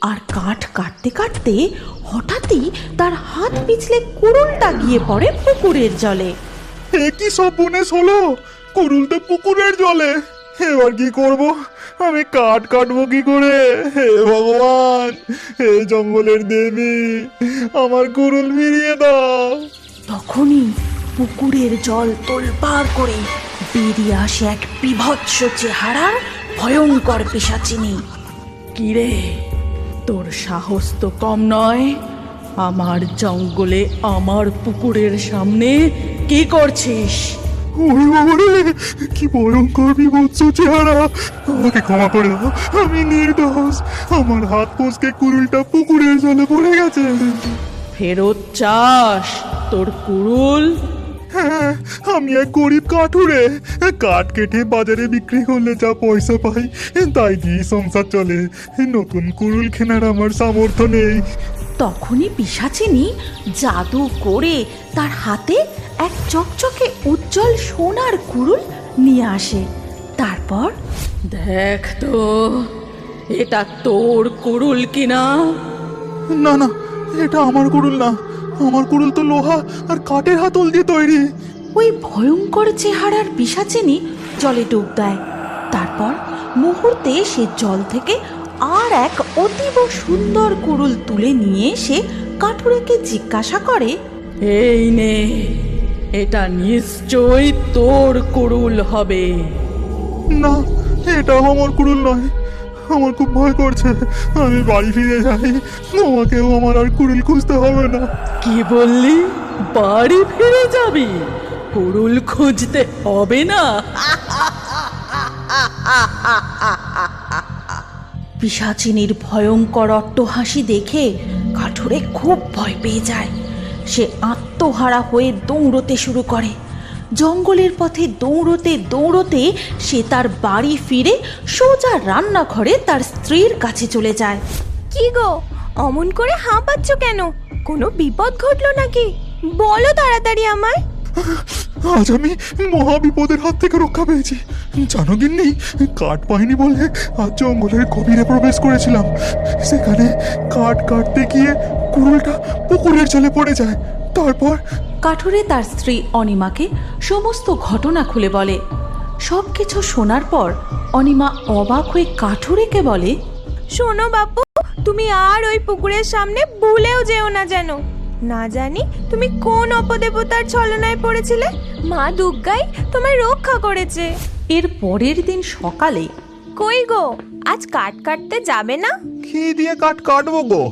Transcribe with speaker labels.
Speaker 1: আর কাঠ কাটতে কাটতে হঠাৎই তার হাত পিছলে কুড়ুলটা গিয়ে পড়ে পুকুরের জলে।
Speaker 2: এ কি সর্বনাশ হলো! কুড়ুল তো পুকুরের জলে। এবার কি করব? আমি কাঠ কাটবো কি করে? হে ভগবান, হে জঙ্গলের দেবী, আমার কুড়ুল ফিরিয়ে দাও।
Speaker 1: তখনই পুকুরের জল তোলপাড় করে বেরিয়ে আসে এক বিভৎস চেহারার ভয়ঙ্কর পিশাচিনী। কিরে, তোর সাহস তো কম নয়। আমার জঙ্গলে আমার পুকুরের সামনে কি করছিস?
Speaker 2: ওরে বাবারে, কি ভয়ঙ্কর বিভৎস চেহারা! আমাকে ক্ষমা করে দাও, আমি নির্দোষ। আমার হাত ফসকে কুড়ুলটা পুকুরের জলে পড়ে গেছে।
Speaker 1: ফেরত চাস তোর কুড়ুল?
Speaker 2: হ্যাঁ, আমি এক গরিব কাঠুরে। কাঠ কেটে বাজারে বিক্রি করলে যা পয়সা পাই তাই দিয়ে সংসার চলে। নতুন কুড়ুল কেনার আমার সামর্থ্য নেই।
Speaker 1: তখনই পিশাচিনী জাদু করে তার হাতে এক চকচকে উজ্জ্বল সোনার কুড়ুল নিয়ে আসে। তারপর, দেখ তো এটা তোর কুড়ুল কিনা।
Speaker 2: না না, এটা আমার কুড়ুল না। আমার কুড়ুল তো লোহা আর কাঠের হাতল দিয়ে তৈরি।
Speaker 1: ওই ভয়ঙ্কর চেহারার পিশাচিনী জলে ডুব দেয়। তারপর মুহূর্তে সে জল থেকে আর এক অতীব সুন্দর কুড়ুল তুলে নিয়ে সে কাঠুরেকে জিজ্ঞাসা করে, এই নে, এটা নিশ্চয়ই তোর কুড়ুল হবে।
Speaker 2: না, এটাও আমার কুড়ুল নয়। আমার খুব ভয় করছে। আমি বাড়ি ফিরে যাই, তোমাকেও আমার আর কুড়ুল খুঁজতে হবে না।
Speaker 1: কি বললি? বাড়ি ফিরে যাবি? কুড়ুল খুঁজতে হবে না? পিশাচিনীর ভয়ঙ্কর অট্টহাসি দেখে কাঠুরে খুব ভয় পেয়ে যায়। সে আত্মহারা হয়ে দৌড়তে শুরু করে। জঙ্গলের পথে দৌড়তে দৌড়তে সে তার বাড়ি ফিরে সোজা রান্নাঘরে তার স্ত্রীর কাছে চলে যায়।
Speaker 3: কি গো, অমন করে হাঁপাচ্ছ কেন? কোনো বিপদ ঘটলো নাকি? বলো তাড়াতাড়ি আমায়।
Speaker 2: আজ আমি মহা বিপদের হাত থেকে রক্ষা পেয়েছি। জানো গিন্নি, কাঠ পাইনি বলে আজ জঙ্গলের গভীরে প্রবেশ করেছিলাম। সেখানে কাঠ কাটতে গিয়ে কুড়ুলটা পুকুরের জলে পড়ে যায়। তারপর
Speaker 1: কাঠুরে তার স্ত্রী অনিমাকে সমস্ত ঘটনা খুলে বলে। সবকিছু শোনার পর অনিমা অবাক হয়ে কাঠুরেকে বলে,
Speaker 3: শোনো বাপু, তুমি আর ওই পুকুরের সামনে ভুলেও যেও না, যেন না জানি তুমি কোন অপদেবতার ছলনায় পড়েছিলে। মা দুর্গাই তোমায় রক্ষা করেছে।
Speaker 1: এর পরের দিন সকালে,
Speaker 3: কই গো, আজ কাঠ কাটতে যাবে না?
Speaker 2: কি দিয়ে কাঠ কাটবো গো?